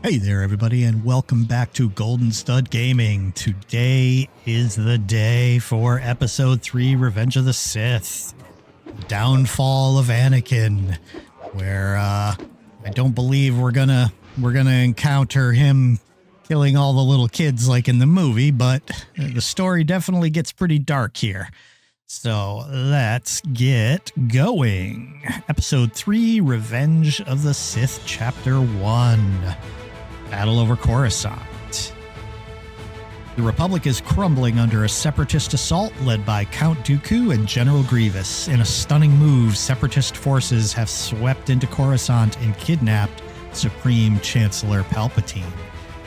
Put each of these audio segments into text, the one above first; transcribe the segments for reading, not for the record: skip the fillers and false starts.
Hey there, everybody, and welcome back to Golden Stud Gaming. Today is the day for Episode 3, Revenge of the Sith. Downfall of Anakin, where I don't believe we're gonna encounter him killing all the little kids like in the movie, but the story definitely gets pretty dark here. So let's get going. Episode 3, Revenge of the Sith, Chapter 1. Battle over Coruscant. The Republic is crumbling under a separatist assault led by Count Dooku and General Grievous. In a stunning move, separatist forces have swept into Coruscant and kidnapped Supreme Chancellor Palpatine.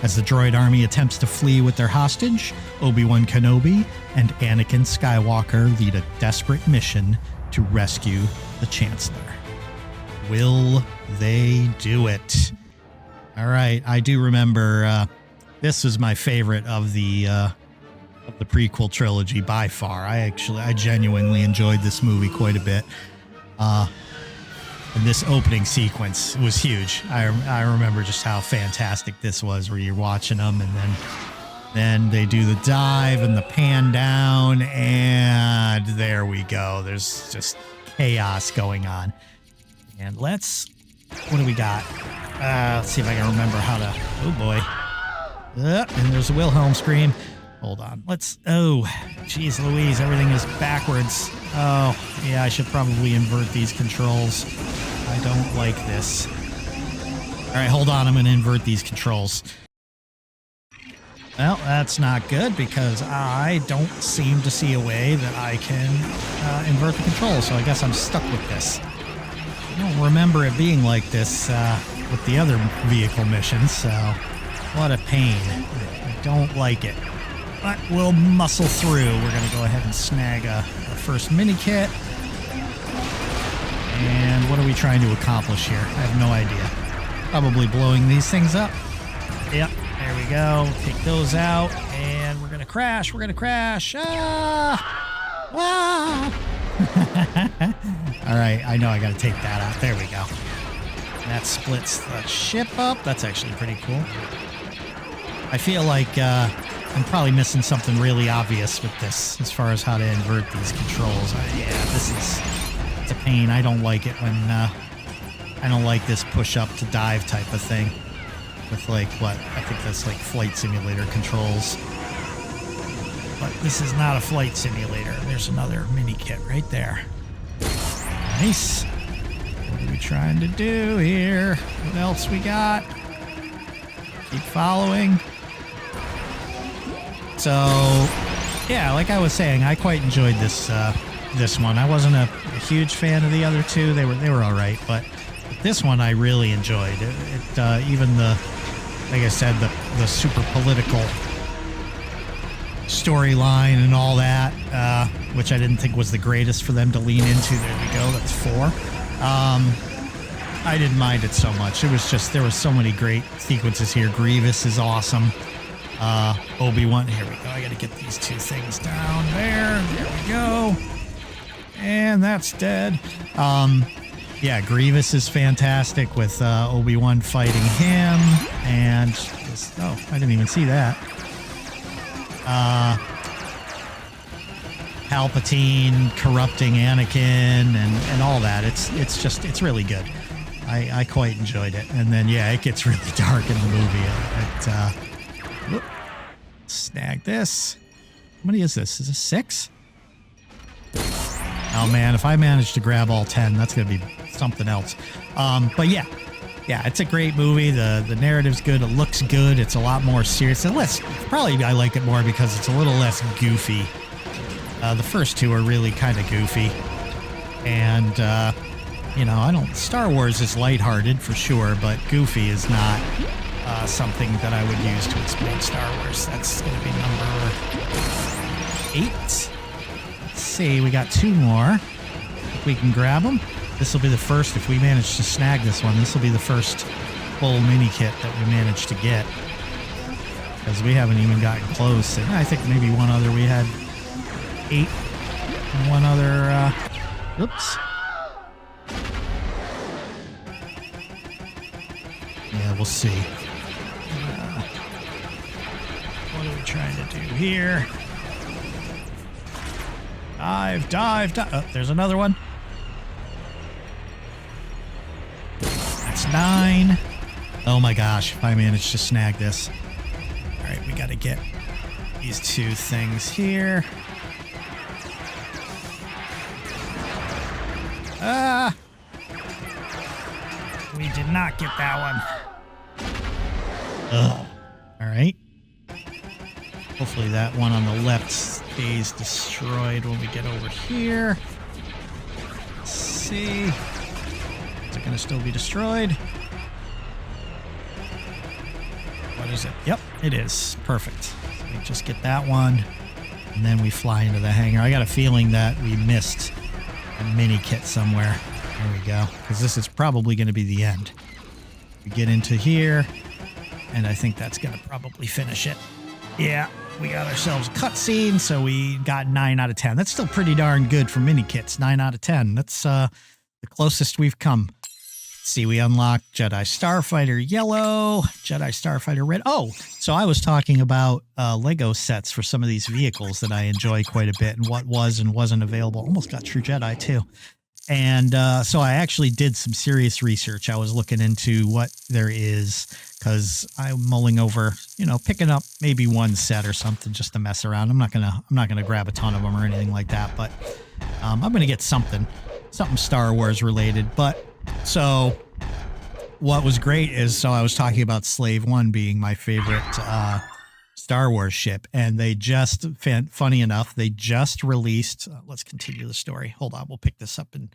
As the droid army attempts to flee with their hostage, Obi-Wan Kenobi and Anakin Skywalker lead a desperate mission to rescue the Chancellor. Will they do it? All right, I do remember this was my favorite of the prequel trilogy by far. I genuinely enjoyed this movie quite a bit. And this opening sequence was huge. I remember just how fantastic this was, where you're watching them and then they do the dive and the pan down, and there we go. There's just chaos going on. And what do we got? Let's see if I can remember how to... Oh, boy. And there's a Wilhelm scream. Hold on. Oh, geez Louise, everything is backwards. Oh, yeah, I should probably invert these controls. I don't like this. All right, hold on. I'm going to invert these controls. Well, that's not good because I don't seem to see a way that I can invert the controls, so I guess I'm stuck with this. I don't remember it being like this with the other vehicle missions, so what a pain. I don't like it. But we'll muscle through. We're going to go ahead and snag our first mini kit. And what are we trying to accomplish here? I have no idea. Probably blowing these things up. Yep, there we go. Take those out, and we're going to crash. We're going to crash. Ah! Ah! All right, I know I got to take that out. There we go. That splits the ship up. That's actually pretty cool. I feel like I'm probably missing something really obvious with this as far as how to invert these controls. It's a pain. I don't like it when I don't like this push up to dive type of thing with I think that's like flight simulator controls. But this is not a flight simulator. There's another mini kit right there. Nice. What are we trying to do here? What else we got? Keep following. So, yeah, like I was saying, I quite enjoyed this one. I wasn't a huge fan of the other two. They were all right, but this one I really enjoyed. Even like I said, the super political storyline and all that, which I didn't think was the greatest for them to lean into. There we go. That's 4. I didn't mind it so much. It was just, there were so many great sequences here. Grievous is awesome. Obi-Wan, here we go. I got to get these two things down there. There we go. And that's dead. Yeah, Grievous is fantastic with Obi-Wan fighting him. And I didn't even see that. Palpatine corrupting Anakin and all that. It's really good. I quite enjoyed it. And then, yeah, it gets really dark in the movie. Snag this. How many is this? Is this 6? Oh, man, if I manage to grab all 10, that's going to be something else. But, yeah, it's a great movie. The narrative's good. It looks good. It's a lot more serious. Probably I like it more because it's a little less goofy. The first two are really kind of goofy. And, Star Wars is lighthearted for sure, but goofy is not something that I would use to explain Star Wars. That's going to be number 8. Let's see, we got 2 more. If we can grab them. This will be the first, if we manage to snag this one, this will be the first full mini kit that we managed to get. Because we haven't even gotten close. And I think maybe one other, we had 8. And one other, oops. Yeah, we'll see. What are we trying to do here? Dive, dive, dive. Oh, there's another one. That's 9. Oh my gosh, if I managed to snag this. All right, we got to get these 2 things here. Ah! We did not get that one. Ugh. All right. Hopefully that one on the left stays destroyed when we get over here. Let's see. Is it going to still be destroyed? What is it? Yep, it is. Perfect. So we just get that one, and then we fly into the hangar. I got a feeling that we missed a mini kit somewhere. There we go. Because this is probably going to be the end. We get into here, and I think that's going to probably finish it. Yeah, we got ourselves a cutscene, so we got 9 out of 10. That's still pretty darn good for mini kits. 9 out of 10. That's the closest we've come. Let's see, we unlocked Jedi Starfighter Yellow, Jedi Starfighter Red. Oh, so I was talking about Lego sets for some of these vehicles that I enjoy quite a bit, and what was and wasn't available. Almost got True Jedi too. And so I actually did some serious research. I was looking into what there is, because I'm mulling over, you know, picking up maybe one set or something just to mess around. I'm not gonna grab a ton of them or anything like that, but I'm gonna get something Star Wars related. But so what was great is, so I was talking about Slave One being my favorite Star Wars ship, and they just, funny enough, they just released, let's continue the story. Hold on, we'll pick this up and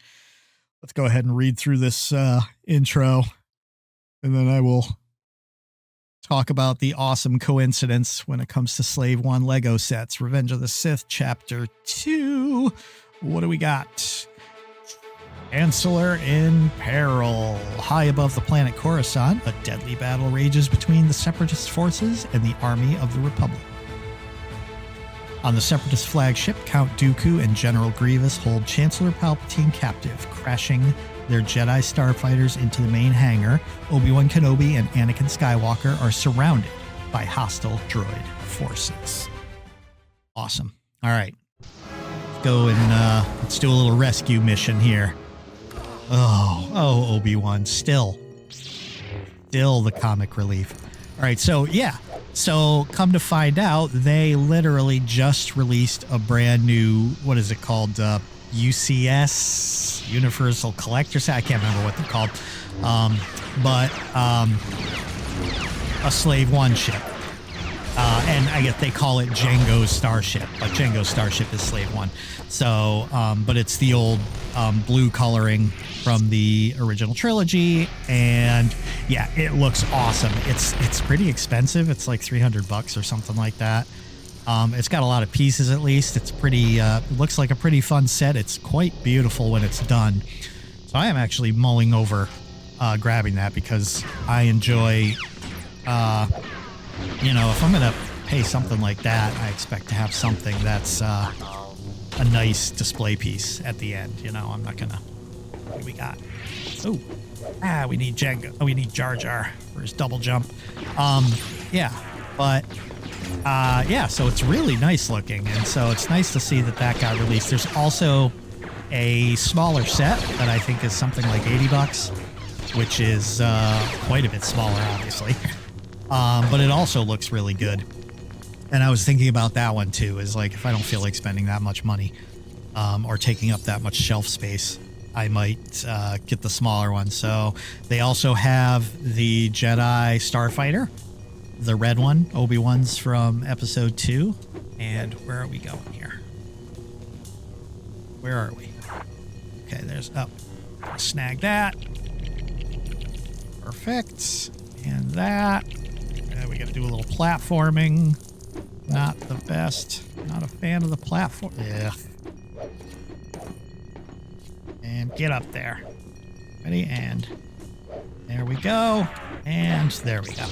let's go ahead and read through this intro, and then I will talk about the awesome coincidence when it comes to Slave One Lego sets. Revenge of the Sith, Chapter 2. What do we got? Chancellor in peril. High above the planet Coruscant, a deadly battle rages between the Separatist forces and the army of the Republic. On the Separatist flagship, Count Dooku and General Grievous hold Chancellor Palpatine captive, crashing their Jedi starfighters into the main hangar. Obi-Wan Kenobi and Anakin Skywalker are surrounded by hostile droid forces. Awesome. All right. Let's go and let's do a little rescue mission here. Oh, Obi-Wan, still the comic relief. All right, so yeah. So come to find out, they literally just released a brand new, what is it called? UCS, Universal Collector Set. I can't remember what they're called. But a Slave One ship. And I guess they call it Jango's Starship, but Jango's Starship is Slave One. So, but it's the old blue coloring from the original trilogy, and yeah, it looks awesome. It's pretty expensive. It's like $300 or something like that. It's got a lot of pieces at least. It's pretty. It looks like a pretty fun set. It's quite beautiful when it's done. So I am actually mulling over grabbing that because I enjoy. You know, if I'm going to pay something like that, I expect to have something that's a nice display piece at the end. You know, I'm not going to... What do we got? Oh, we need Jango. Oh, we need Jar Jar for his double jump. Yeah, but... yeah, so it's really nice looking, and so it's nice to see that that got released. There's also a smaller set that I think is something like $80, which is quite a bit smaller, obviously. But it also looks really good. And I was thinking about that one too, is like, if I don't feel like spending that much money, or taking up that much shelf space, I might get the smaller one. So they also have the Jedi Starfighter, the red one, Obi-Wan's from episode 2. And where are we going here? Where are we? Okay, there's up. Oh, snag that. Perfect. And that. We got to do a little platforming. Not the best. Not a fan of the platform. Yeah. And get up there. Ready? And there we go. And there we go.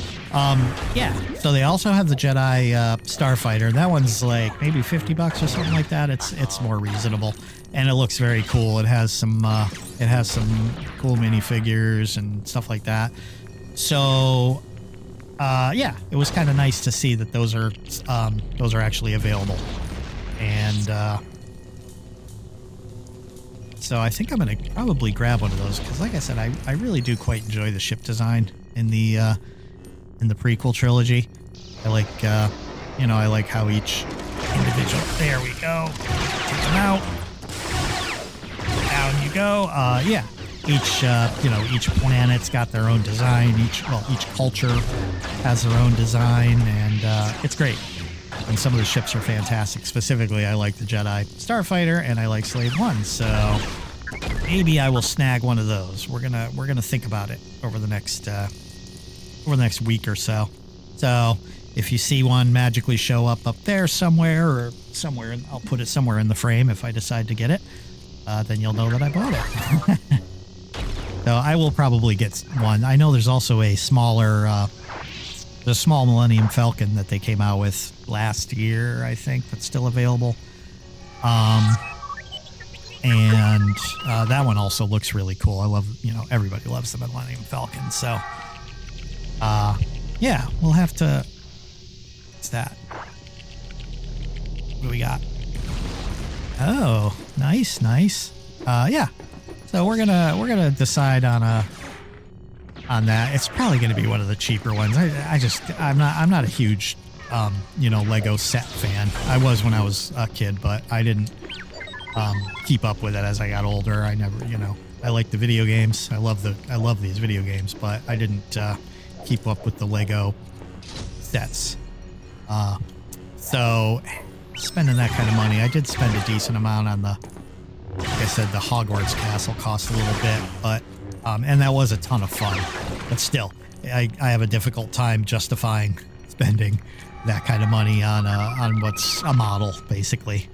Yeah. So they also have the Jedi Starfighter. That one's like maybe $50 or something like that. It's more reasonable, and it looks very cool. It has some cool minifigures and stuff like that. So yeah, it was kind of nice to see that those are actually available. And so I think I'm going to probably grab one of those because, like I said, I really do quite enjoy the ship design in the prequel trilogy. I like, I like how each individual... There we go. Take them out. Down you go. Yeah. Each planet's got their own design. Each culture has their own design, and it's great. And some of the ships are fantastic. Specifically, I like the Jedi Starfighter, and I like Slave One. So maybe I will snag one of those. We're gonna think about it over the next week or so. So if you see one magically show up there somewhere, I'll put it somewhere in the frame if I decide to get it. Then you'll know that I bought it. So I will probably get one. I know there's also a small Millennium Falcon that they came out with last year, I think, that's still available. And that one also looks really cool. I love, everybody loves the Millennium Falcon. So, yeah, we'll have to... What's that? What do we got? Oh, nice. Yeah. So we're gonna decide on that. It's probably gonna be one of the cheaper ones. I'm not a huge Lego set fan. I was when I was a kid, but I didn't keep up with it as I got older. I never, I like the video games. I love these video games, but I didn't keep up with the Lego sets. So spending that kind of money, I did spend a decent amount on like I said, the Hogwarts castle cost a little bit, but and that was a ton of fun. But still, I have a difficult time justifying spending that kind of money on what's a model, basically.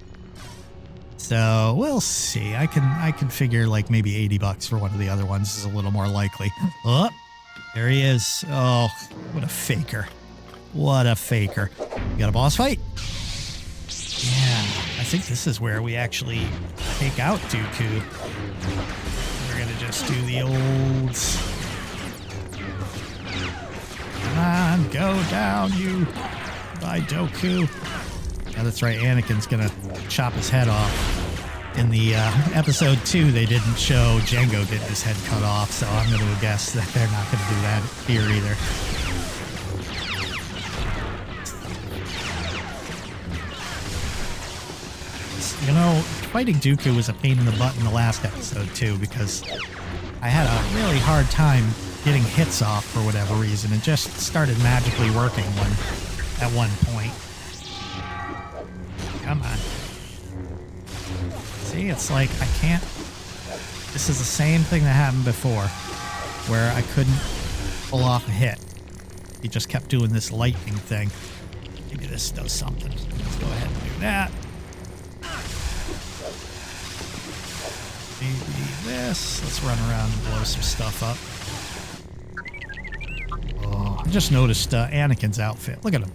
So we'll see. I can figure like maybe $80 for one of the other ones is a little more likely. Oh, there he is. Oh, what a faker! What a faker! You got a boss fight? Yeah, I think this is where we actually take out Dooku. We're gonna just do the old... Come on, go down, you... By Dooku. Yeah, that's right, Anakin's gonna chop his head off. In the episode 2, they didn't show Jango getting his head cut off, so I'm gonna guess that they're not gonna do that here either. Fighting Dooku was a pain in the butt in the last episode, too, because I had a really hard time getting hits off for whatever reason. It just started magically working at one point. Come on. See, it's like I can't... This is the same thing that happened before, where I couldn't pull off a hit. He just kept doing this lightning thing. Maybe this does something. Let's go ahead and do that. Maybe this. Let's run around and blow some stuff up. Oh, I just noticed Anakin's outfit. Look at him.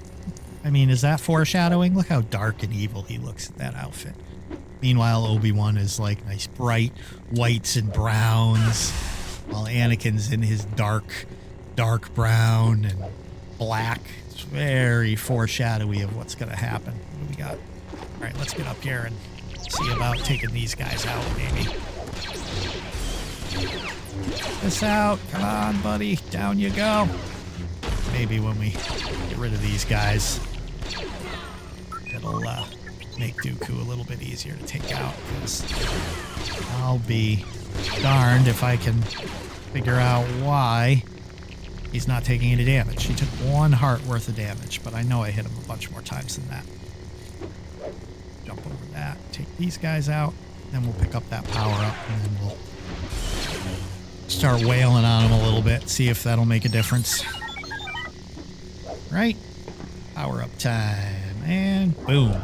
I mean, is that foreshadowing? Look how dark and evil he looks in that outfit. Meanwhile, Obi-Wan is like nice bright whites and browns, while Anakin's in his dark brown and black. It's very foreshadowy of what's going to happen. What do we got? All right, let's get up here and see about taking these guys out, maybe. This out. Come on, buddy. Down you go. Maybe when we get rid of these guys, it'll make Dooku a little bit easier to take out, because I'll be darned if I can figure out why he's not taking any damage. He took 1 heart worth of damage, but I know I hit him a bunch more times than that. Jump over that, take these guys out, then we'll pick up that power up, and then we'll start wailing on him a little bit, see if that'll make a difference. Right? Power up time, and boom.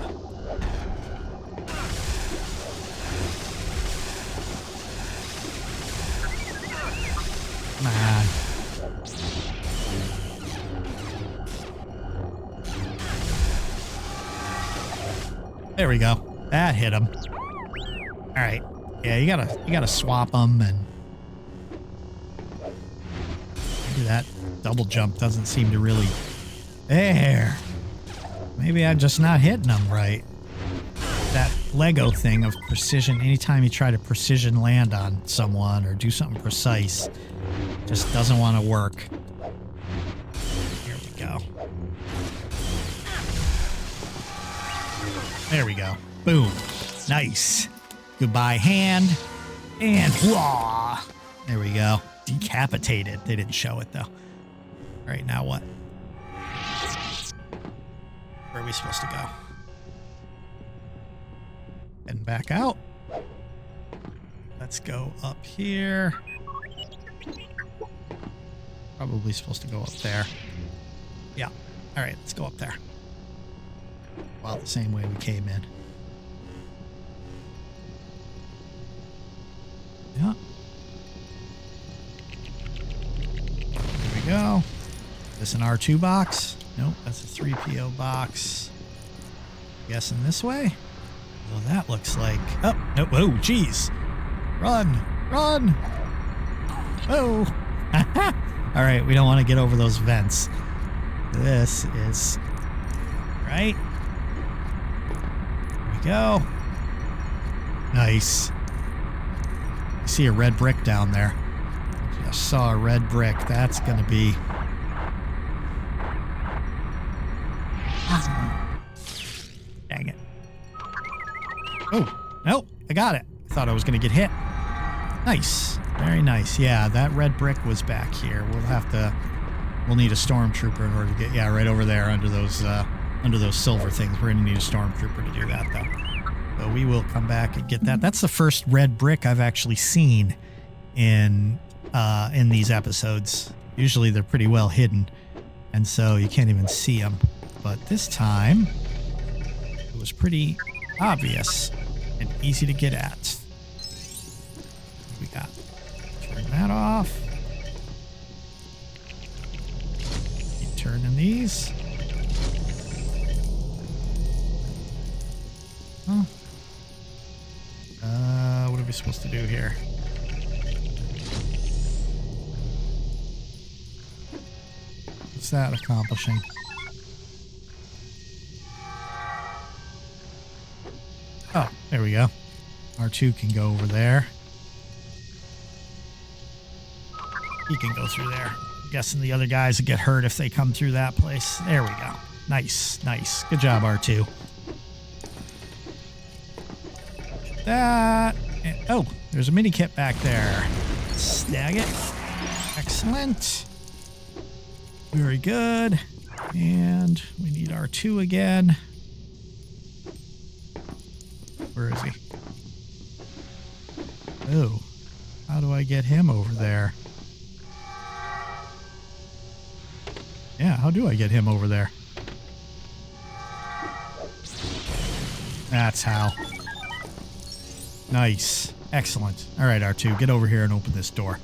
Come on. There we go. That hit him. All right. Yeah, you gotta swap them and do that double jump doesn't seem to really... There. Maybe I'm just not hitting them right. That Lego thing of precision, anytime you try to precision land on someone or do something precise, just doesn't want to work. Here we go. There we go. Boom. Nice. Goodbye, hand. And whoa. There we go. Decapitated. They didn't show it, though. All right, now what? Where are we supposed to go? Heading back out. Let's go up here. Probably supposed to go up there. Yeah. All right, let's go up there. Well, the same way we came in. Yeah. There we go. Is this an R2 box? Nope, that's a 3PO box. Guessing this way? Well, that looks like... Oh, no, whoa, jeez. Run, run. Oh. All right, we don't want to get over those vents. This is... Right. There we go. Nice. I see a red brick down there. Just saw a red brick. That's going to be... Dang it. Oh, nope. I got it. I thought I was going to get hit. Nice. Very nice. Yeah, that red brick was back here. We'll need a stormtrooper in order to get... Yeah, right over there under those silver things. We're going to need a stormtrooper to do that, though. So we will come back and get that. That's the first red brick I've actually seen in these episodes. Usually they're pretty well hidden, and so you can't even see them. But this time, it was pretty obvious and easy to get at. What we got? Turn that off. Keep turning these. Huh? What are we supposed to do here? What's that accomplishing? Oh, there we go. R2 can go over there. He can go through there. I'm guessing the other guys will get hurt if they come through that place. There we go. Nice, nice. Good job, R2. That. And, oh, there's a mini kit back there. Snag it. Excellent. Very good. And we need R2 again. Where is he? Oh, how do I get him over there? Yeah, how do I get him over there? That's how. Nice. Excellent. All right, R2, get over here and open this door.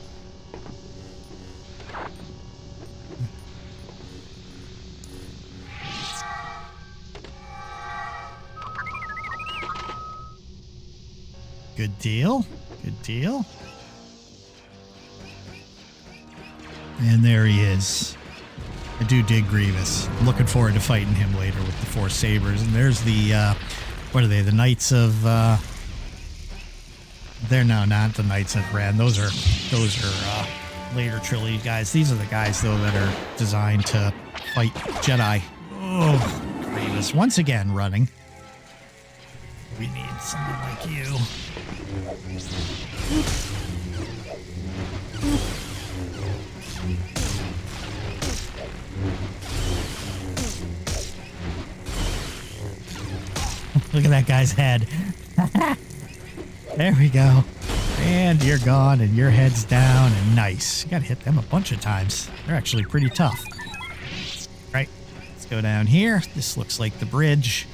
Good deal. Good deal. And there he is. I do dig Grievous. I'm looking forward to fighting him later with the Force Sabers. And there's the, what are they? The Knights of, they're no, not the Knights of Ren. Those are later trilogy guys. These are the guys, though, that are designed to fight Jedi. Oh, Grievous. Once again, running. We need someone like you. Look at that guy's head. There we go. And you're gone, and your head's down, and nice. You gotta hit them a bunch of times. They're actually pretty tough. Right. Let's go down here. This looks like the bridge.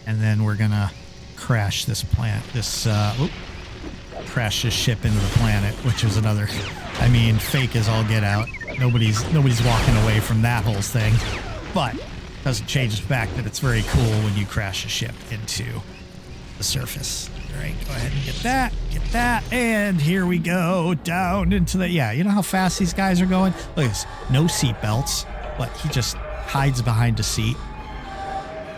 And then we're gonna crash this crash this ship into the planet, which is another, I mean, fake as all get out. Nobody's walking away from that whole thing, but doesn't change the fact that it's very cool when you crash a ship into the surface. All right, go ahead and get that, and here we go down into the, yeah, you know how fast these guys are going? Look at this, no seat belts, but he just hides behind a seat,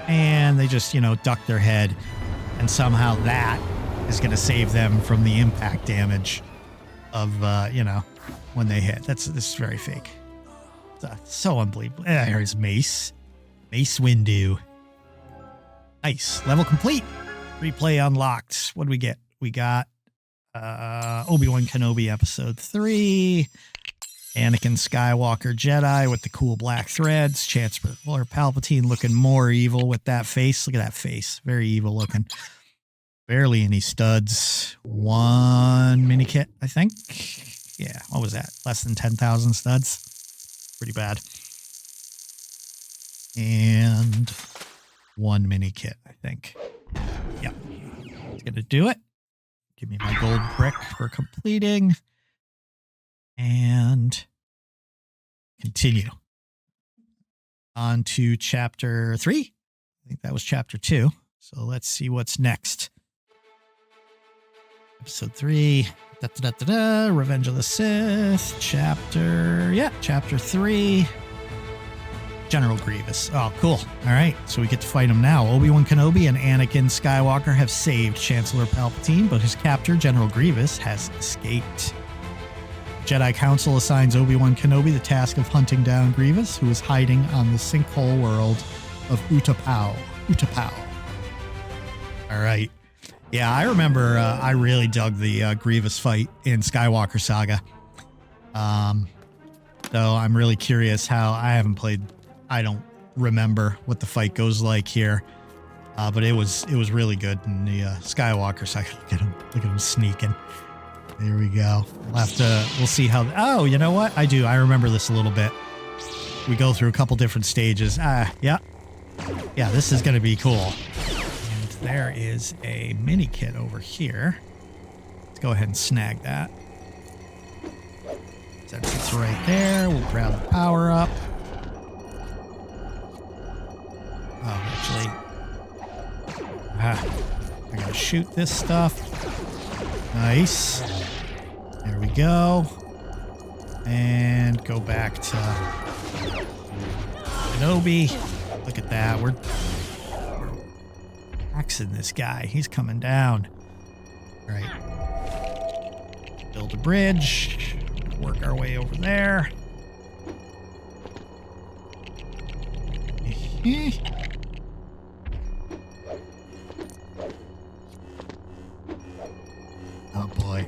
and they just, you know, duck their head, and somehow that is going to save them from the impact damage of, you know, when they hit. This is very fake. It's so unbelievable. There's Mace Windu. Nice. Level complete. Replay unlocked. What do we get? We got Obi-Wan Kenobi episode 3. Anakin Skywalker Jedi with the cool black threads. Chancellor Palpatine looking more evil with that face. Look at that face. Very evil looking. Barely any studs. 1 mini kit, I think. Yeah, what was that? Less than 10,000 studs. Pretty bad. And 1 mini kit, I think. Yep. It's going to do it. Give me my gold brick for completing. And continue. On to chapter 3. I think that was chapter 2. So let's see what's next. Episode 3. Revenge of the Sith. Chapter 3. General Grievous. Oh, cool. All right, so we get to fight him now. Obi-Wan Kenobi and Anakin Skywalker have saved Chancellor Palpatine, but his captor, General Grievous, has escaped. Jedi Council assigns Obi-Wan Kenobi the task of hunting down Grievous, who is hiding on the sinkhole world of Utapau. All right. Yeah, I remember I really dug the Grievous fight in Skywalker Saga. So I'm really curious how I haven't played. I don't remember what the fight goes like here, but it was really good in the Skywalker Saga. Look at him sneaking. There we go. We'll see how. Oh, you know what? I remember this a little bit. We go through a couple different stages. Yeah, this is gonna be cool. And there is a mini kit over here. Let's go ahead and snag that. Since it's right there, we'll grab the power up. Oh, actually, I gotta shoot this stuff. Nice. There we go. And go back to Kenobi. Look at that. We're axing this guy. He's coming down. All right. Build a bridge. Work our way over there. Oh boy.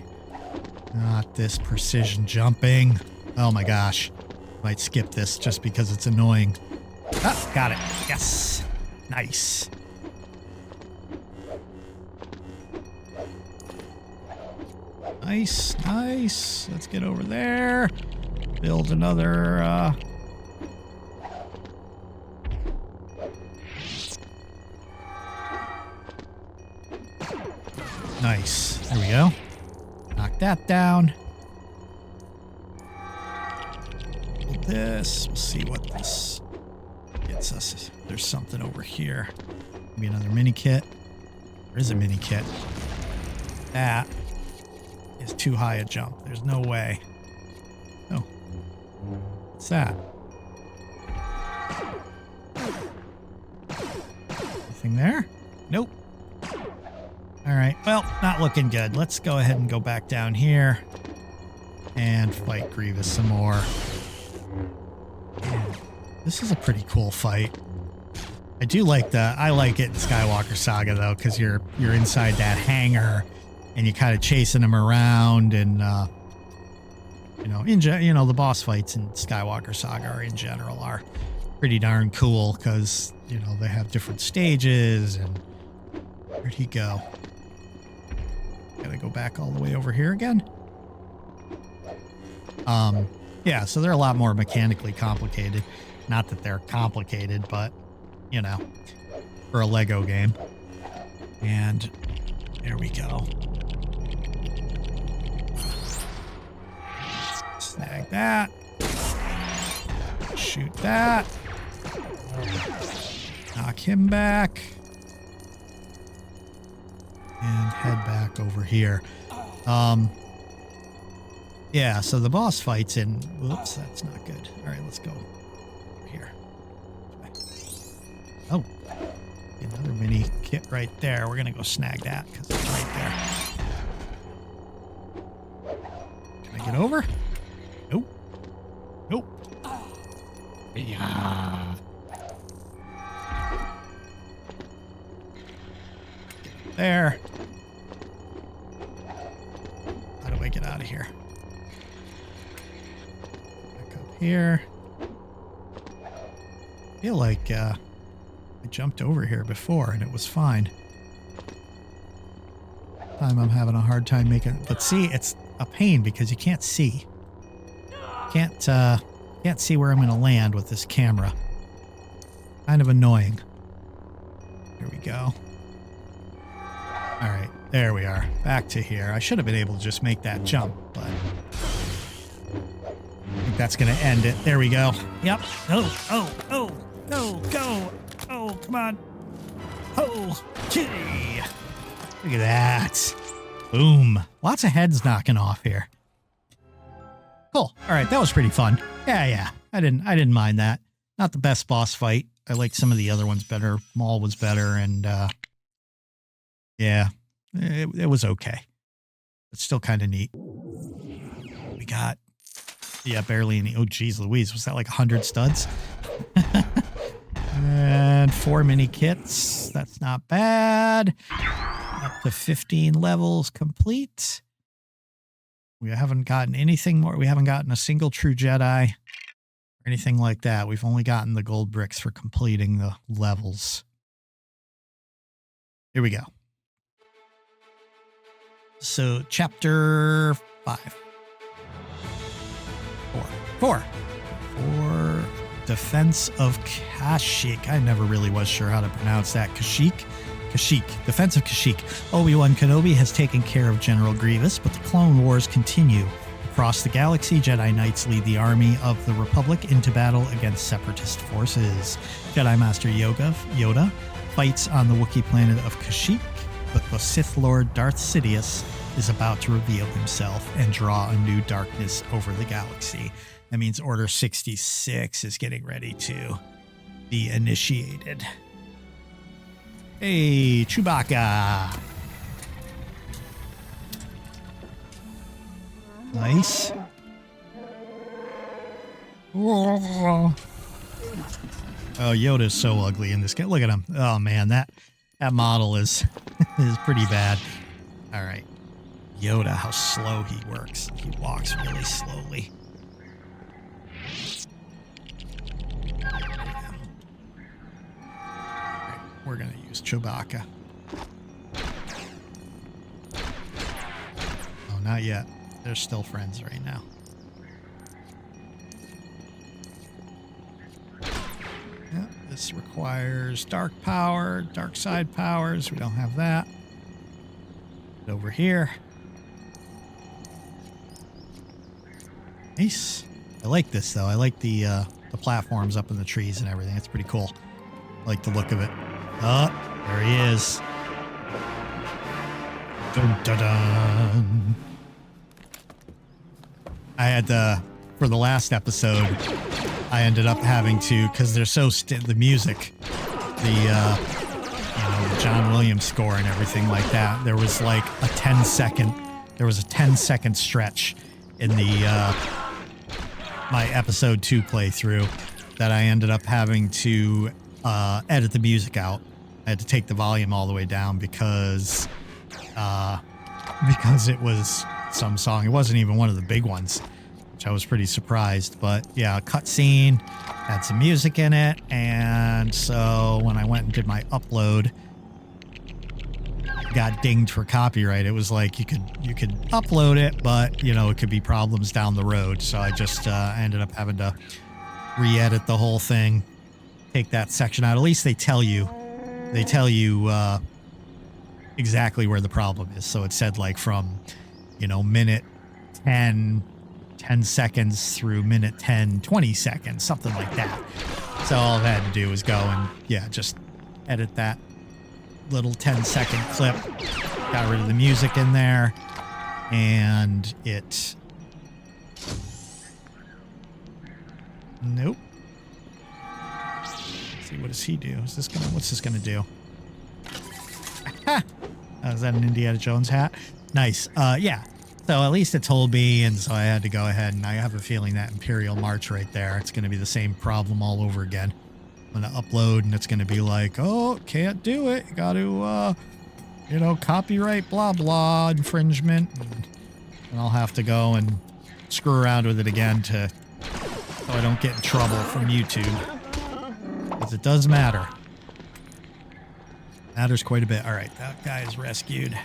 Not this precision jumping. Oh my gosh. Might skip this just because it's annoying. Ah, got it. Yes. Nice. Nice. Let's get over there. Build another, Nice. There we go. Knock that down. Build this. We'll see what this gets us. There's something over here. Maybe another mini kit. There is a mini kit. That is too high a jump. There's no way. Oh. What's that? Anything there? Nope. All right. Well, not looking good. Let's go ahead and go back down here and fight Grievous some more. Man, this is a pretty cool fight. I do like I like it in Skywalker Saga though, because you're inside that hangar and you're kind of chasing him around, and the boss fights in Skywalker Saga in general are pretty darn cool because they have different stages. And where'd he go? Gotta go back all the way over here again. Yeah, so they're a lot more mechanically complicated. Not that they're complicated, but for a Lego game. And there we go. Snag that. Shoot that. Knock him back. And head back over here. Yeah, so the boss fight's in... Whoops, that's not good. All right, let's go over here. Oh, another mini kit right there. We're going to go snag that because it's right there. Can I get over? Nope. Nope. Yeah. There. How do I get out of here? Back up here. I feel like I jumped over here before and it was fine. I'm having a hard time making it. But see, it's a pain because you can't see. Can't see where I'm going to land with this camera. Kind of annoying. Here we go. All right, there we are. Back to here. I should have been able to just make that jump, but I think that's going to end it. There we go. Yep. Oh, go. Oh, come on. Oh, gee. Look at that. Boom. Lots of heads knocking off here. Cool. All right, that was pretty fun. Yeah. I didn't mind that. Not the best boss fight. I liked some of the other ones better. Maul was better, and yeah, it was okay. It's still kind of neat. We got, yeah, barely any. Oh, geez, Louise, was that like 100 studs? And 4 mini kits. That's not bad. Up to 15 levels complete. We haven't gotten anything more. We haven't gotten a single true Jedi or anything like that. We've only gotten the gold bricks for completing the levels. Here we go. So, chapter 5. 4. Defense of Kashyyyk. I never really was sure how to pronounce that. Kashyyyk. Defense of Kashyyyk. Obi-Wan Kenobi has taken care of General Grievous, but the Clone Wars continue. Across the galaxy, Jedi Knights lead the army of the Republic into battle against Separatist forces. Jedi Master Yoda fights on the Wookiee planet of Kashyyyk, but the Sith Lord Darth Sidious is about to reveal himself and draw a new darkness over the galaxy. That means Order 66 is getting ready to be initiated. Hey, Chewbacca! Nice. Oh, Yoda's so ugly in this game. Look at him. Oh man, that model is pretty bad. All right. Yoda, how slow he works. He walks really slowly. Right, we're gonna use Chewbacca. Oh, not yet. They're still friends right now. Yeah, this requires dark power, dark side powers. We don't have that. Over here. Nice. I like this though. I like the platforms up in the trees and everything. It's pretty cool. I like the look of it. Oh, there he is. Dun, dun, dun. I had for the last episode, I ended up having to, because they're so the music, the John Williams score and everything like that. There was like a 10-second stretch in the my episode 2 playthrough that I ended up having to edit the music out. I had to take the volume all the way down because it was some song. It wasn't even one of the big ones, which I was pretty surprised. But yeah, a cutscene had some music in it, and so when I went and did my upload, got dinged for copyright. It was like you could upload it, but it could be problems down the road. So I just ended up having to re-edit the whole thing, take that section out. At least they tell you exactly where the problem is. So it said like from minute 10 seconds through minute 10 20 seconds, something like that. So all I had to do was go and just edit that little 10-second clip got rid of the music in there, and it... Nope. Let's see, what does he do? Is this gonna... What's this gonna do? Is that an Indiana Jones hat? Nice. Yeah. So at least it told me, and so I had to go ahead, and I have a feeling that Imperial March right there, it's going to be the same problem all over again. I'm going to upload, and it's going to be like, oh, can't do it. You got to, you know, copyright, blah, blah, infringement. And I'll have to go and screw around with it again so I don't get in trouble from YouTube. Because it does matter. Matters quite a bit. All right, that guy is rescued.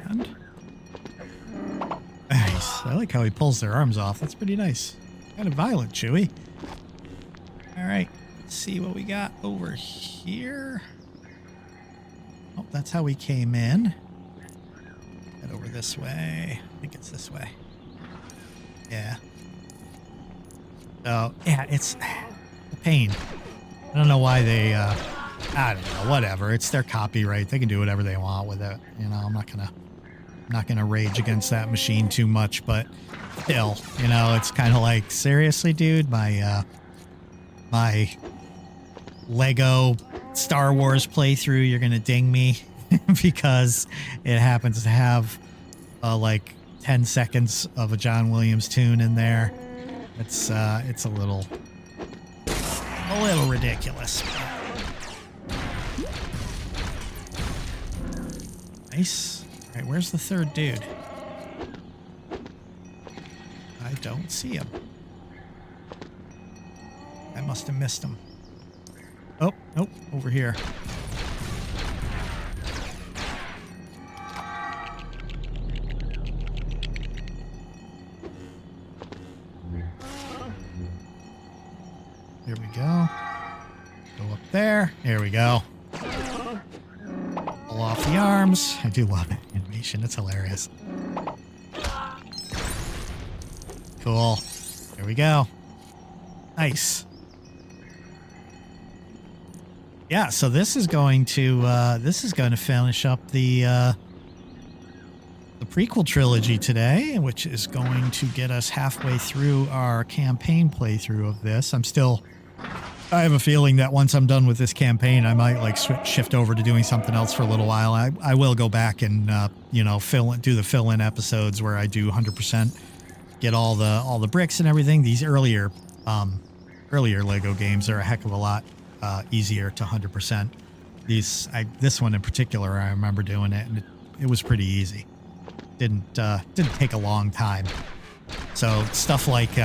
And nice. I like how he pulls their arms off. That's pretty nice. Kind of violent, Chewie. All right, let's see what we got over here. Oh, that's how we came in. Head over this way. I think it's this way. Yeah. So, yeah, it's a pain. I don't know why they, I don't know, whatever. It's their copyright. They can do whatever they want with it. You know, I'm not gonna rage against that machine too much, but still, you know, it's kind of like, seriously, dude, my Lego Star Wars playthrough, you're gonna ding me because it happens to have, like 10 seconds of a John Williams tune in there. It's a little ridiculous. Nice. All right, where's the third dude? I don't see him. I must have missed him. Oh, nope, over here. There we go. Go up there. There we go. Pull off the arms. I do love that animation. It's hilarious. Cool. There we go. Nice. Yeah, so this is going to finish up the prequel trilogy today, which is going to get us halfway through our campaign playthrough of this. I have a feeling that once I'm done with this campaign, I might like shift over to doing something else for a little while. I will go back and you know, do the fill-in episodes where I do 100%, get all the bricks and everything. These earlier Lego games are a heck of a lot easier to 100%. This one in particular, I remember doing it, and it was pretty easy. Didn't take a long time. So stuff like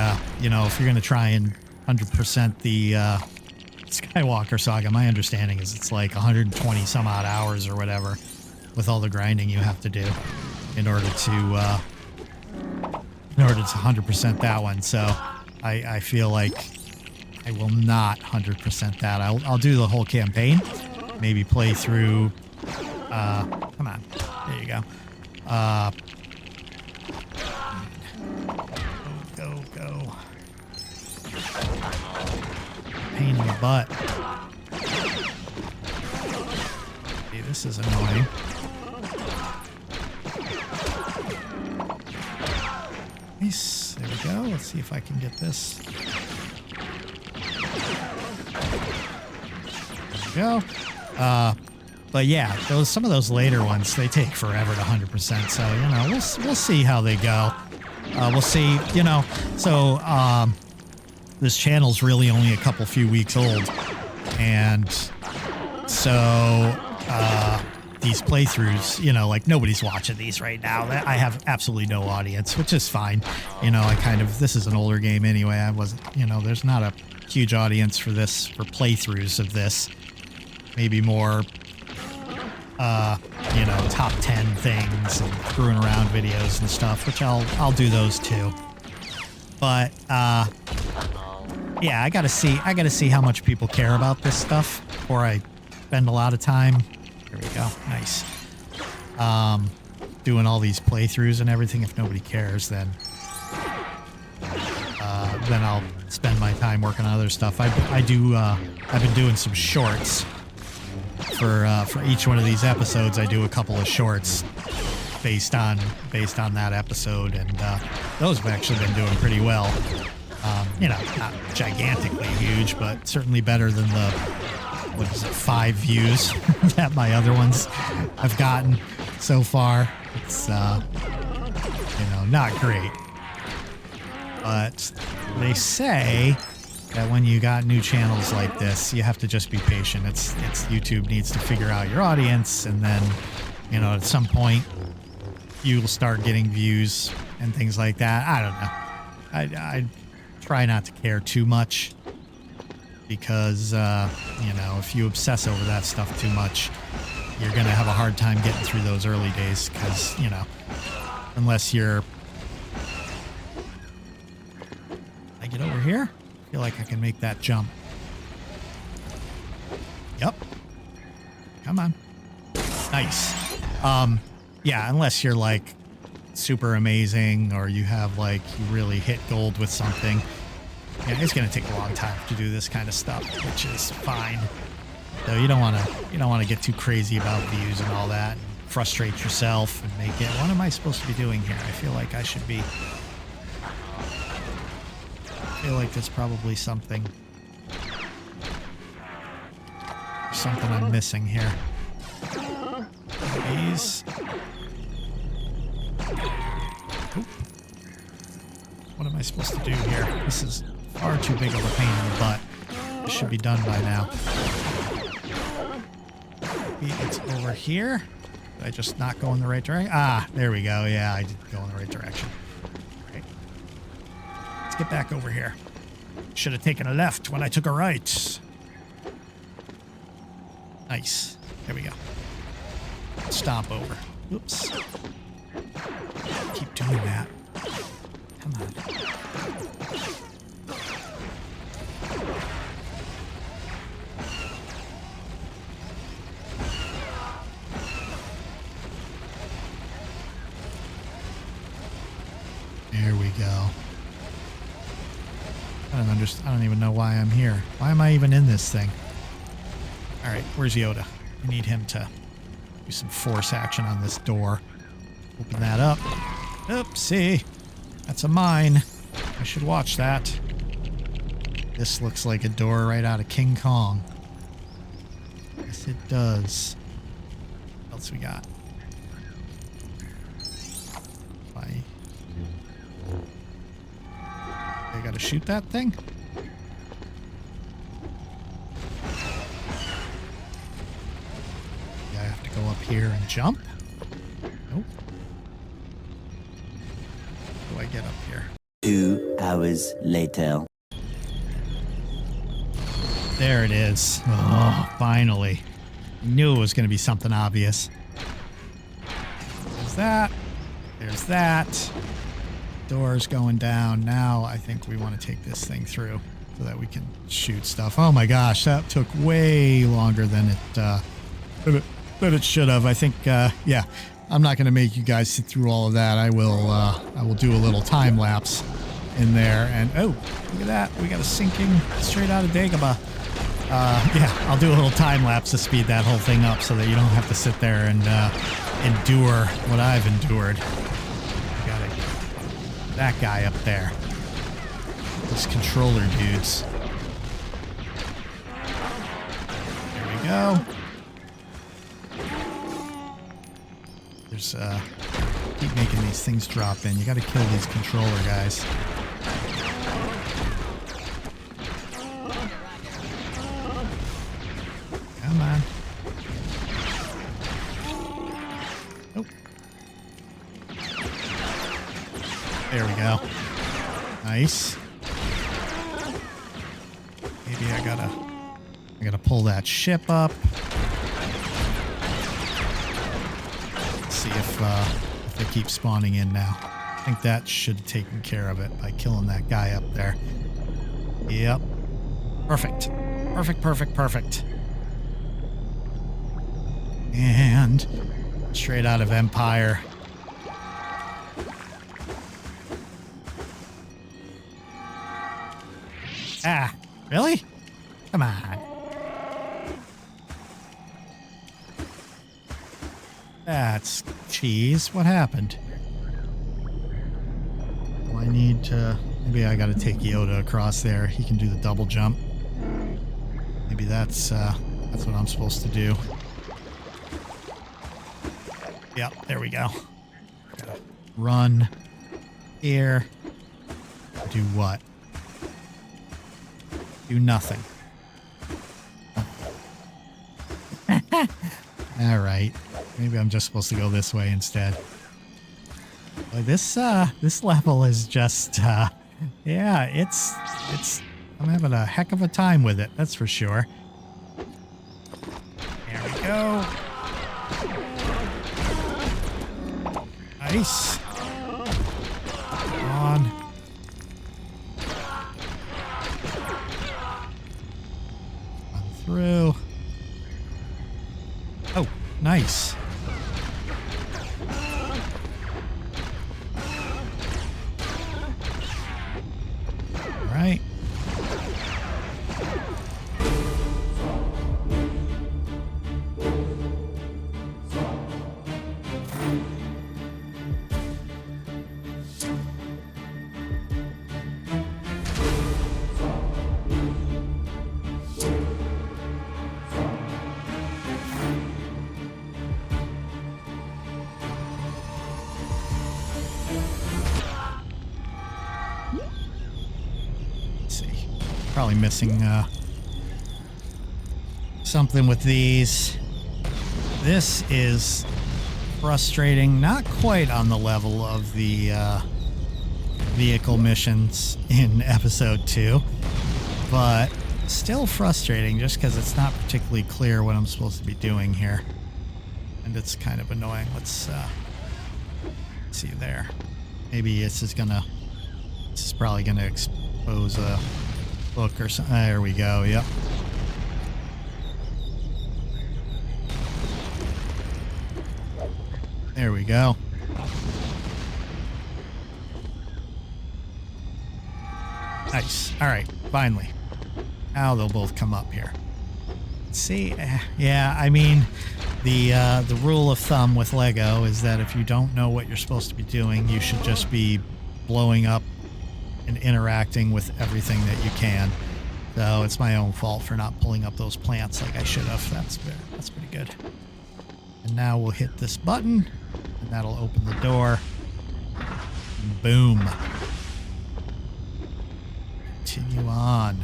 you know, if you're gonna try and 100% the Skywalker Saga, my understanding is it's like 120 some odd hours or whatever, with all the grinding you have to do in order to 100% that one. So I feel like I will not 100% that. I'll do the whole campaign, maybe play through. Come on, there you go. Go. Pain in the butt. Hey, this is annoying. Nice. There we go. Let's see if I can get this. There we go. But yeah, some of those later ones, they take forever to 100%. So, you know, we'll see how they go. We'll see, you know. So this channel's really only a few weeks old, and so these playthroughs, you know, like nobody's watching these right now. I have absolutely no audience, which is fine. You know, this is an older game anyway. I wasn't, you know, there's not a huge audience for playthroughs of this. Maybe more, you know, top 10 things and screwing around videos and stuff, which I'll do those too. But yeah, I gotta see how much people care about this stuff before I spend a lot of time. There we go. Nice. Doing all these playthroughs and everything. If nobody cares, then I'll spend my time working on other stuff. I've been doing some shorts For each one of these episodes, I do a couple of shorts based on that episode, and those have actually been doing pretty well. You know, not gigantically huge, but certainly better than the, what is it, 5 views that my other ones have gotten so far. It's, you know, not great. But they say that when you got new channels like this, you have to just be patient. It's YouTube needs to figure out your audience, and then, you know, at some point you'll start getting views and things like that. I don't know. I try not to care too much because, you know, if you obsess over that stuff too much, you're going to have a hard time getting through those early days because, you know, unless you're... I get over here? I feel like I can make that jump. Yep. Come on. Nice. Yeah, unless you're like super amazing or you have like, you really hit gold with something. Yeah, it's going to take a long time to do this kind of stuff, which is fine. So you don't want to get too crazy about views and all that, and frustrate yourself and make it, what am I supposed to be doing here? I feel like I should be, I feel like there's probably something I'm missing here. These. Oop. What am I supposed to do here? This is far too big of a pain in the butt. This should be done by now. Maybe it's over here. Did I just not go in the right direction? Ah, there we go. Yeah, I did go in the right direction. Right. Let's get back over here. Should have taken a left when I took a right. Nice. There we go. Stomp over. Oops. Keep doing that. Come on. There we go. I don't even know why I'm here. Why am I even in this thing? All right, where's Yoda? I need him to do some force action on this door. Open that up. Oopsie. That's a mine. I should watch that. This looks like a door right out of King Kong. Yes, it does. What else we got? I gotta shoot that thing? Yeah, I have to go up here and jump? Nope. How do I get up here? 2 hours later. There it is. Oh, finally. Knew it was going to be something obvious. There's that. There's that. Doors going down. Now I think we want to take this thing through so that we can shoot stuff. Oh my gosh, that took way longer than it should have. I think, yeah, I'm not going to make you guys sit through all of that. I will do a little time lapse in there. And oh, look at that. We got a sinking straight out of Dagobah. Yeah, I'll do a little time lapse to speed that whole thing up so that you don't have to sit there and endure what I've endured. Got it. That guy up there. Those controller dudes. There we go. There's keep making these things drop in. You got to kill these controller guys. Come on. Nope. There we go. Nice. Maybe I gotta pull that ship up. Let's see if they keep spawning in now. I think that should have taken care of it by killing that guy up there. Yep. Perfect. Perfect, perfect, perfect. And straight out of Empire. Ah, really? Come on. That's cheese. What happened? Well, I need to... Maybe I gotta take Yoda across there. He can do the double jump. Maybe that's what I'm supposed to do. Yep, there we go. Gotta run here. Do what? Do nothing. All right. Maybe I'm just supposed to go this way instead. Boy, this level is just yeah, it's I'm having a heck of a time with it, that's for sure. There we go. Nice. Come on. Run through. Oh, nice. All right. Probably missing something with these. This is frustrating, not quite on the level of the vehicle missions in episode 2, but still frustrating just because it's not particularly clear what I'm supposed to be doing here. And it's kind of annoying. Let's see there. Maybe this is probably gonna expose a book or something. There we go. Yep. There we go. Nice. All right. Finally. Now they'll both come up here. See, yeah, I mean, the rule of thumb with Lego is that if you don't know what you're supposed to be doing, you should just be blowing up and interacting with everything that you can. So it's my own fault for not pulling up those plants like I should have. That's pretty good. And now we'll hit this button, and that'll open the door. And boom. Continue on.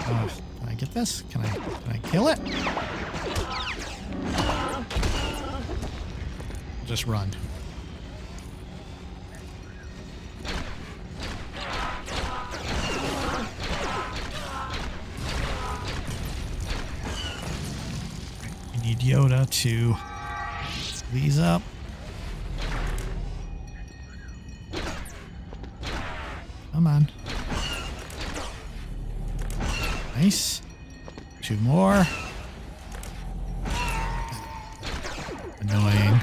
Can I get this? Can I kill it? Just run. We need Yoda to these up. Come on. Nice. 2 more. Annoying.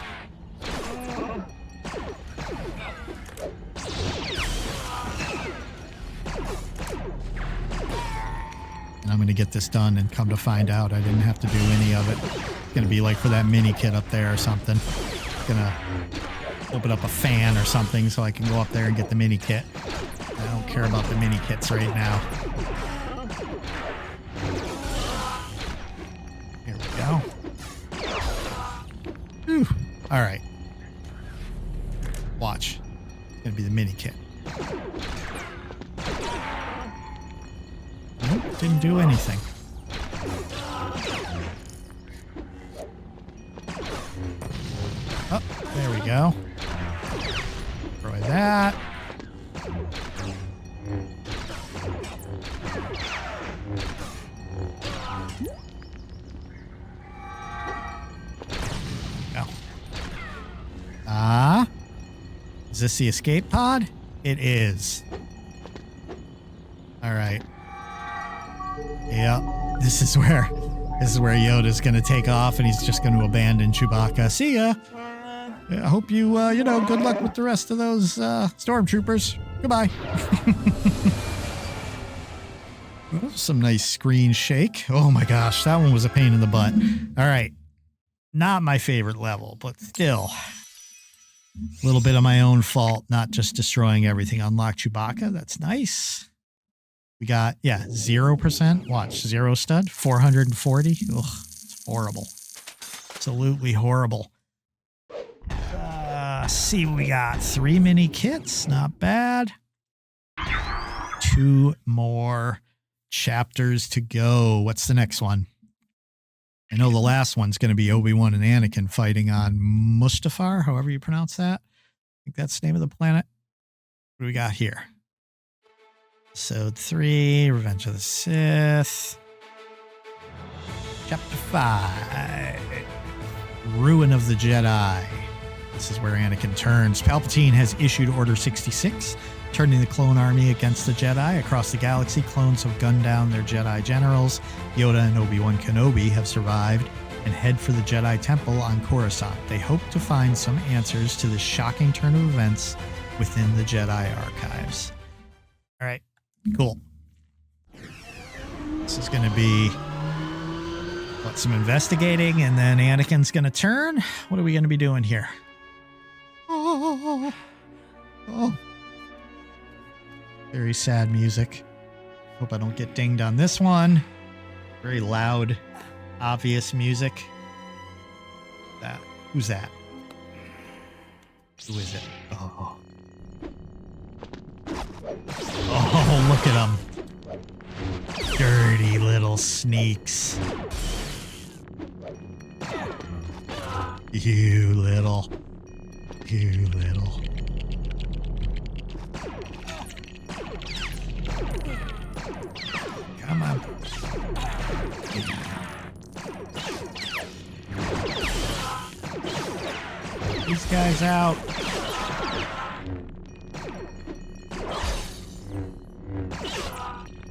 And I'm going to get this done and come to find out I didn't have to do any of it. It's going to be like for that mini kit up there or something. Going to open up a fan or something so I can go up there and get the mini kit. I don't care about the mini kits right now. Here we go. Whew. All right. Watch. It's going to be the mini kit. Nope, didn't do anything. Oh, there we go. Destroy that. Go. Is this the escape pod? It is. All right. Yep, this is where Yoda's gonna take off, and he's just gonna abandon Chewbacca. See ya. I hope you, good luck with the rest of those stormtroopers. Goodbye. Oh, some nice screen shake. Oh my gosh, that one was a pain in the butt. All right. Not my favorite level, but still. A little bit of my own fault, not just destroying everything. Unlock Chewbacca. That's nice. We got, 0%. Watch, 0 stud. 440. Ugh, it's horrible. Absolutely horrible. See what we got. 3 mini kits. Not bad. 2 more chapters to go. What's the next one? I know the last one's going to be Obi-Wan and Anakin fighting on Mustafar, however you pronounce that. I think that's the name of the planet. What do we got here? Episode 3, Revenge of the Sith. Chapter 5, Ruin of the Jedi. This is where Anakin turns. Palpatine has issued Order 66, turning the clone army against the Jedi. Across the galaxy, clones have gunned down their Jedi generals. Yoda and Obi-Wan Kenobi have survived and head for the Jedi Temple on Coruscant. They hope to find some answers to this shocking turn of events within the Jedi archives. All right, cool. This is going to be some investigating, and then Anakin's going to turn. What are we going to be doing here? Oh. Very sad music. Hope I don't get dinged on this one. Very loud, obvious music. That. Who's that? Who is it? Oh. Oh, look at them. Dirty little sneaks. You little. Come on. These guys out.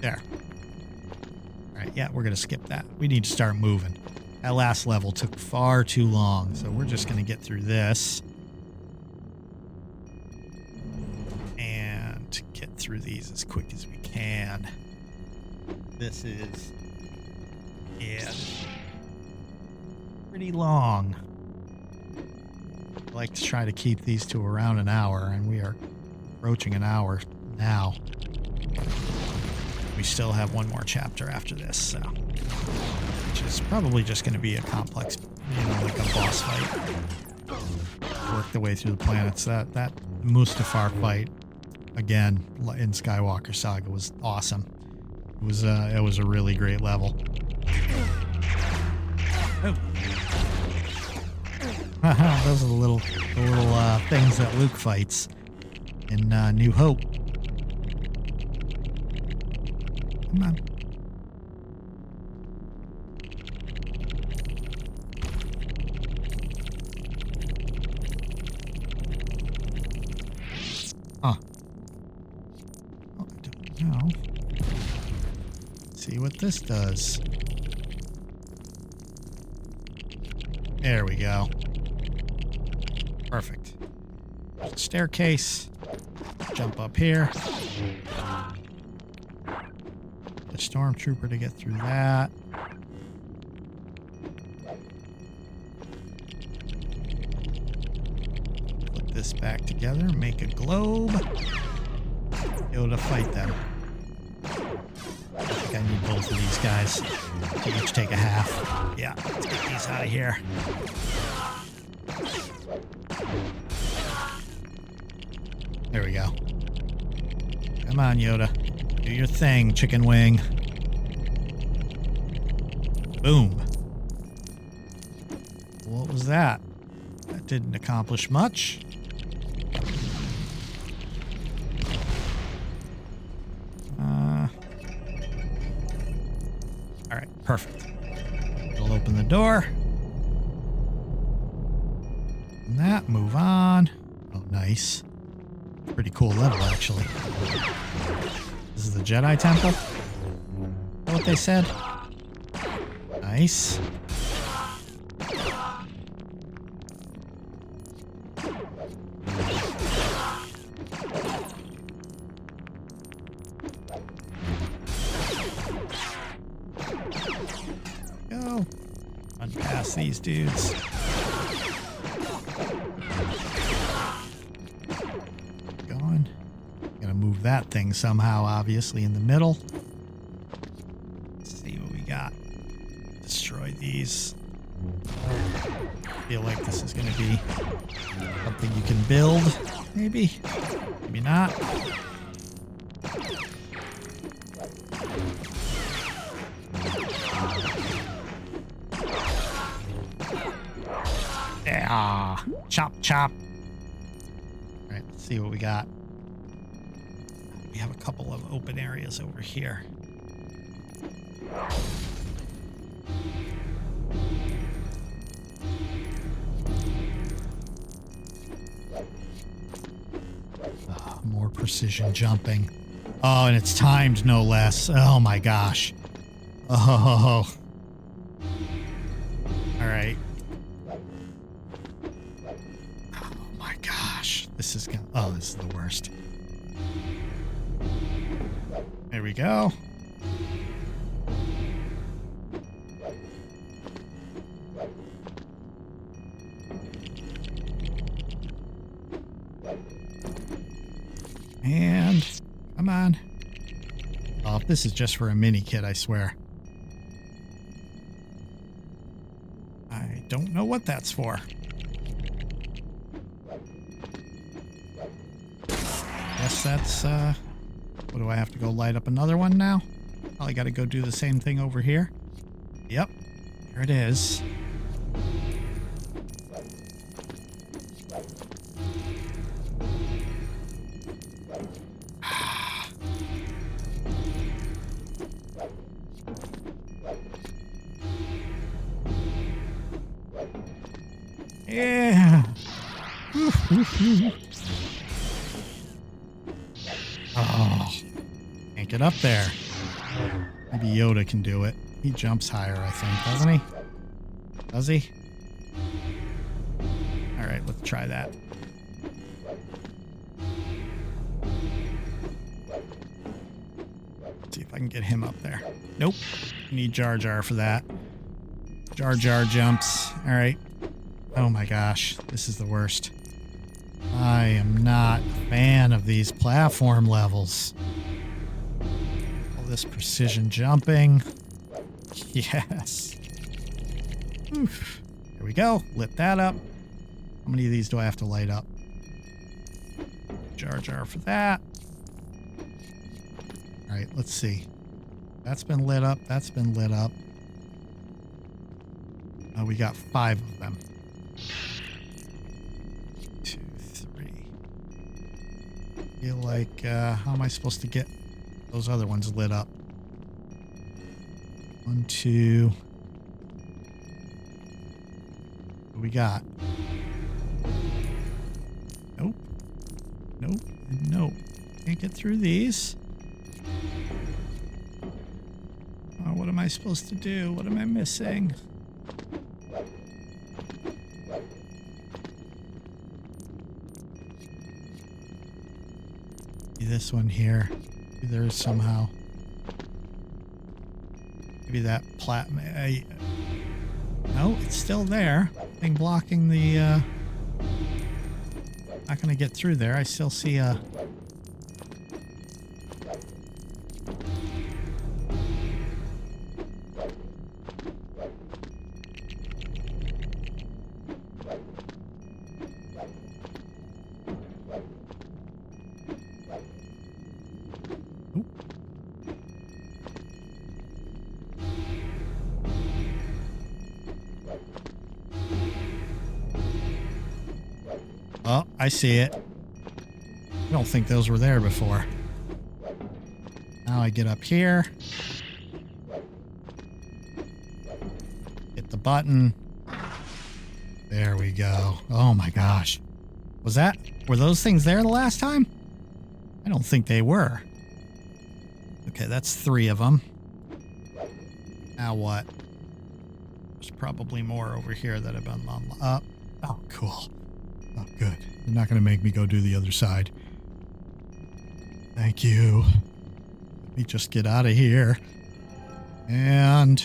There. All right, yeah, we're going to skip that. We need to start moving. That last level took far too long, so we're just going to get through this. And get through these as quick as we can. This is, pretty long. I like to try to keep these to around an hour, and we are approaching an hour now. We still have one more chapter after this, so, which is probably just going to be a complex, like a boss fight. Work the way through the planets. That Mustafar fight, again, in Skywalker Saga was awesome. It was a really great level. Oh. Those are the little things that Luke fights in New Hope. Come on. Huh. Oh, I don't know. See what this does. There we go. Perfect. Staircase. Jump up here. The stormtrooper to get through that. Put this back together. Make a globe. Go to fight them. I think I need both of these guys to each take a half. Yeah, let's get these out of here. There we go. Come on, Yoda. Do your thing, chicken wing. Boom. What was that? That didn't accomplish much. All right, perfect. We'll open the door. And that, move on. Oh, nice. Pretty cool level, actually. This is the Jedi Temple. Is that what they said? Nice. these dudes. Going. Gonna move that thing somehow, obviously, in the middle. Let's see what we got. Destroy these. I feel like this is gonna be something you can build. Maybe. Maybe not. Yeah. Chop, chop. All right, let's see what we got. We have a couple of open areas over here. More precision jumping. Oh, and it's timed no less. Oh my gosh. Oh. All right. Oh my gosh. This is gonna. Oh, this is the worst. There we go. And come on. Oh, this is just for a mini kit, I swear. I don't know what that's for. Guess that's, what do I have to go light up another one now? Probably got to go do the same thing over here. Yep, here it is. Yeah. Oh, can't get up there. Maybe Yoda can do it. He jumps higher, I think, doesn't he? Does he? All right, let's try that. See if I can get him up there. Nope. Need Jar Jar for that. Jar Jar jumps. All right. Oh my gosh, this is the worst. I am not a fan of these platform levels. All this precision jumping. Yes. Oof. There we go. Lit that up. How many of these do I have to light up? Jar Jar for that. All right, let's see. That's been lit up. That's been lit up. We got 5 of them. 2, 3. Feel like, how am I supposed to get those other ones lit up? 1, 2. What we got? Nope. Nope. Nope. Can't get through these. Oh, what am I supposed to do? What am I missing? This one here. Maybe there is somehow. Maybe that plat. No, it's still there. Thing blocking the. Not gonna get through there. I still see a. Oh, I see it. I don't think those were there before. Now I get up here. Hit the button. There we go. Oh my gosh. Were those things there the last time? I don't think they were. Okay, that's 3 of them. Now what? There's probably more over here that have been up. Oh, cool. Oh, good. They're not going to make me go do the other side. Thank you. Let me just get out of here. And...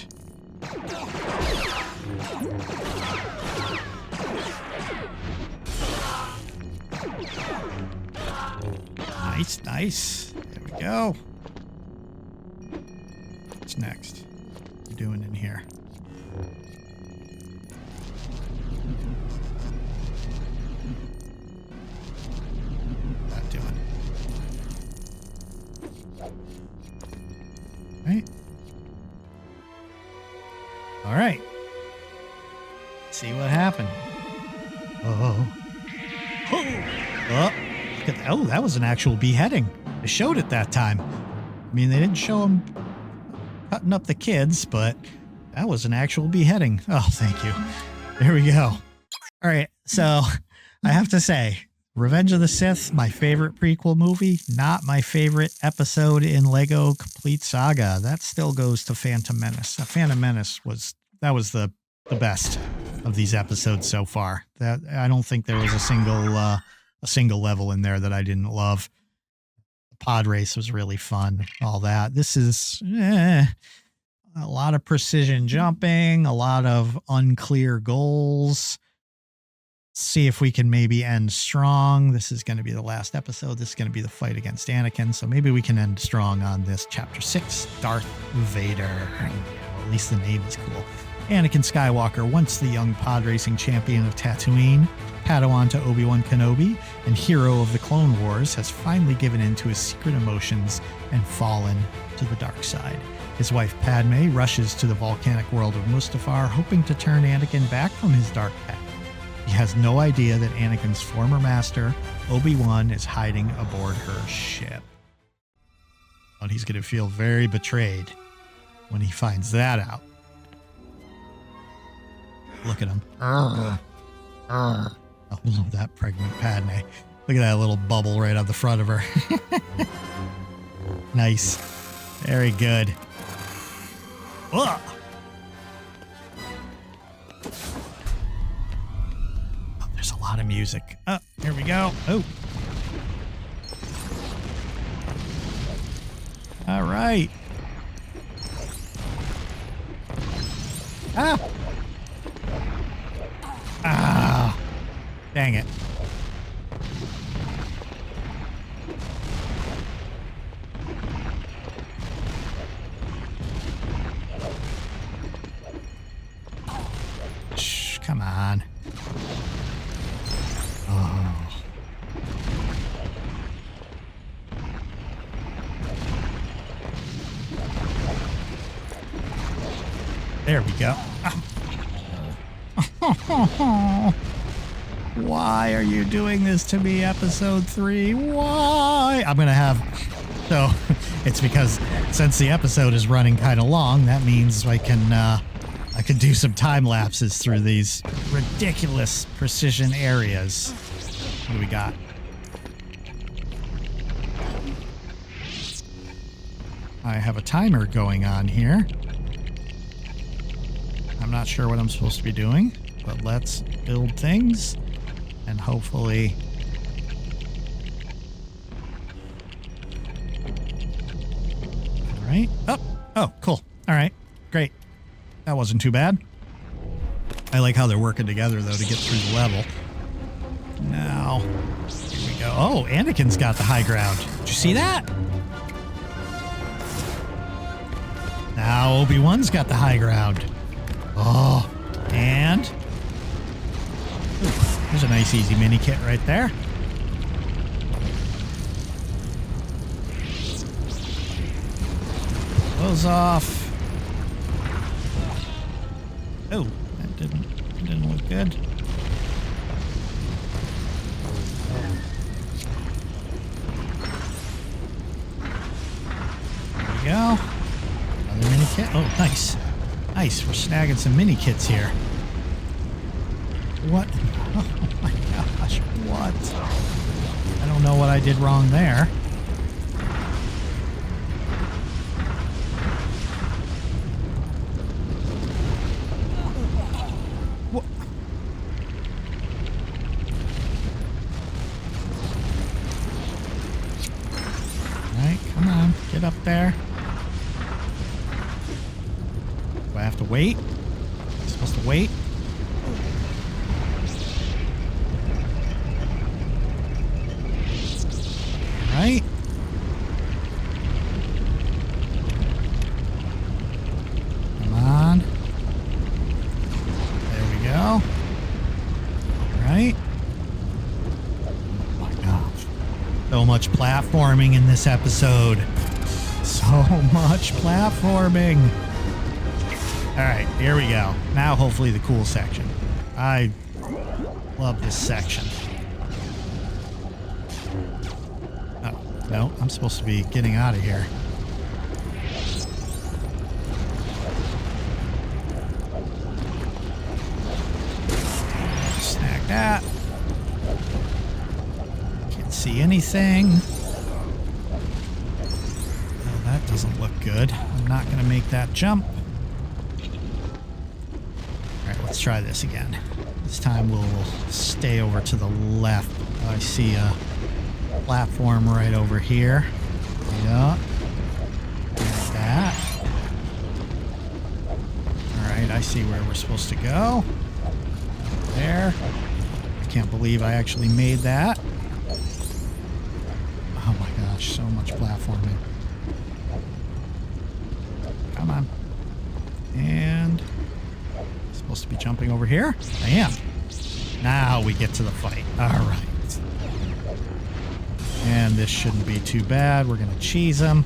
Nice, nice. There we go. What's next? What are you doing in here? What's that doing? Right. All right. See what happened. Oh. Oh. Look at that. Oh, that was an actual beheading. They showed it that time. I mean, they didn't show him cutting up the kids, but that was an actual beheading. Oh, thank you. There we go. All right. So I have to say, Revenge of the Sith, my favorite prequel movie, not my favorite episode in Lego Complete Saga. That still goes to Phantom Menace. Phantom Menace was the best of these episodes so far. That I don't think there was a single level in there that I didn't love. The pod race was really fun. All that. This is a lot of precision jumping, a lot of unclear goals. See if we can maybe end strong. This is going to be the last episode. This is going to be the fight against Anakin. So maybe we can end strong on this chapter 6, Darth Vader. Well, at least the name is cool. Anakin Skywalker, once the young pod racing champion of Tatooine, Padawan to Obi-Wan Kenobi, and hero of the Clone Wars, has finally given in to his secret emotions and fallen to the dark side. His wife Padme rushes to the volcanic world of Mustafar, hoping to turn Anakin back from his dark path. He has no idea that Anakin's former master, Obi-Wan, is hiding aboard her ship. And he's going to feel very betrayed when he finds that out. Look at him. Oh, that pregnant Padme. Look at that little bubble right on the front of her. Nice. Very good. Ugh. There's a lot of music. Oh, here we go. Oh. All right. Ah. Ah. Dang it. Shh, come on. Oh. There we go. Why are you doing this to me, episode 3? Why? I'm going to have... So, it's because since the episode is running kind of long, that means I can do some time lapses through these ridiculous precision areas. What do we got? I have a timer going on here. I'm not sure what I'm supposed to be doing, but let's build things and hopefully... All right. Oh, cool. All right. Great. That wasn't too bad. I like how they're working together, though, to get through the level. Now, here we go. Oh, Anakin's got the high ground. Did you see that? Now Obi-Wan's got the high ground. Oh, and... Ooh, there's a nice easy mini kit right there. Close off. Oh, that didn't look good. There we go. Another mini kit. Oh, nice. Nice. We're snagging some mini kits here. What? Oh my gosh. What? I don't know what I did wrong there. What? All right, come on. Get up there. Do I have to wait? I'm supposed to wait? Right? point. Oh my gosh. So much platforming in this episode. So much platforming. All right, here we go. Now hopefully the cool section. I love this section. Oh, no, I'm supposed to be getting out of here. Snag that. Can't see anything. Oh, that doesn't look good. I'm not going to make that jump. All right, let's try this again. This time we'll stay over to the left. I see a platform right over here. Yeah. Like that. All right, I see where we're supposed to go. There. I can't believe I actually made that. Oh my gosh, so much platforming. Come on. And supposed to be jumping over here. I am. Now we get to the fight. All right. And this shouldn't be too bad. We're going to cheese him.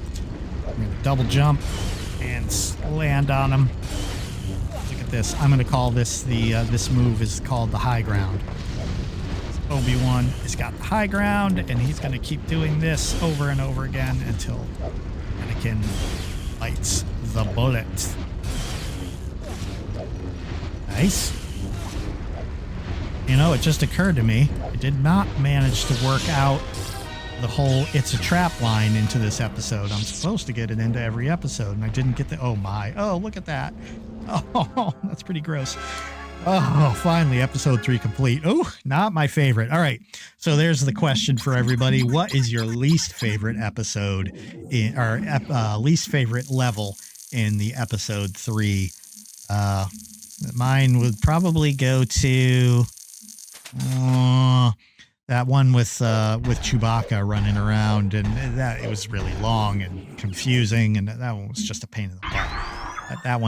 We're going to double jump and land on him. Look at this. I'm going to call this this move is called the high ground. Obi-Wan has got the high ground, and he's going to keep doing this over and over again until Anakin bites the bullet. Nice. You know, it just occurred to me, I did not manage to work out the whole "it's a trap" line into this episode. I'm supposed to get it into every episode, and I didn't get the, oh my, oh, look at that. Oh, that's pretty gross. Oh, finally, episode 3 complete. Oh, not my favorite. All right, so there's the question for everybody. What is your least favorite episode, least favorite level in the episode 3? Mine would probably go to that one with Chewbacca running around, and that it was really long and confusing, and that one was just a pain in the butt. That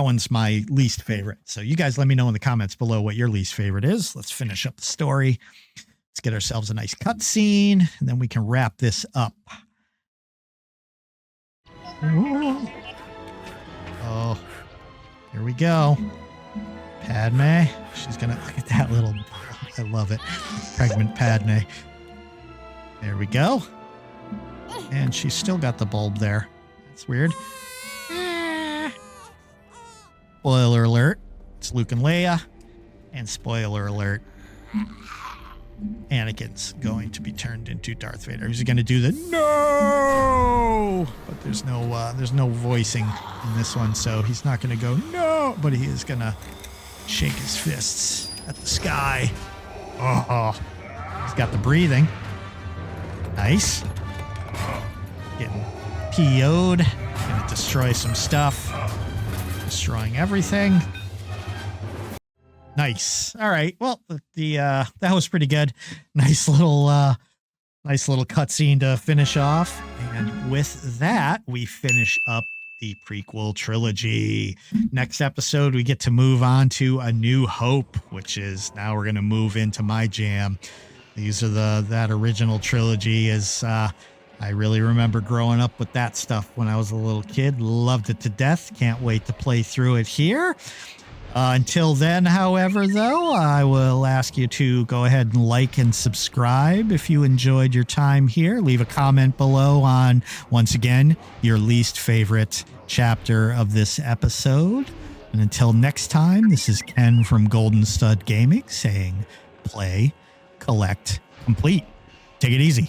one's my least favorite. So you guys let me know in the comments below what your least favorite is. Let's finish up the story. Let's get ourselves a nice cutscene, and then we can wrap this up. Oh, here we go. Padme. She's gonna look at that little. I love it. Pregnant Padme. There we go. And she's still got the bulb there. That's weird. Spoiler alert. It's Luke and Leia. And spoiler alert. Anakin's going to be turned into Darth Vader. He's going to do the no, but there's no voicing in this one, so he's not going to go no, but he is going to shake his fists at the sky. Oh, he's got the breathing. Nice. Getting PO'd. Gonna destroy some stuff. Destroying everything. Nice. All right. Well, that was pretty good. Nice little cutscene to finish off. And with that, we finish up the prequel trilogy. Next episode, we get to move on to A New Hope, which is now we're going to move into my jam. These are that original trilogy is, I really remember growing up with that stuff when I was a little kid. Loved it to death. Can't wait to play through it here. Until then, however, though, I will ask you to go ahead and like and subscribe if you enjoyed your time here. Leave a comment below on, once again, your least favorite chapter of this episode. And until next time, this is Ken from Golden Stud Gaming saying, play, collect, complete. Take it easy.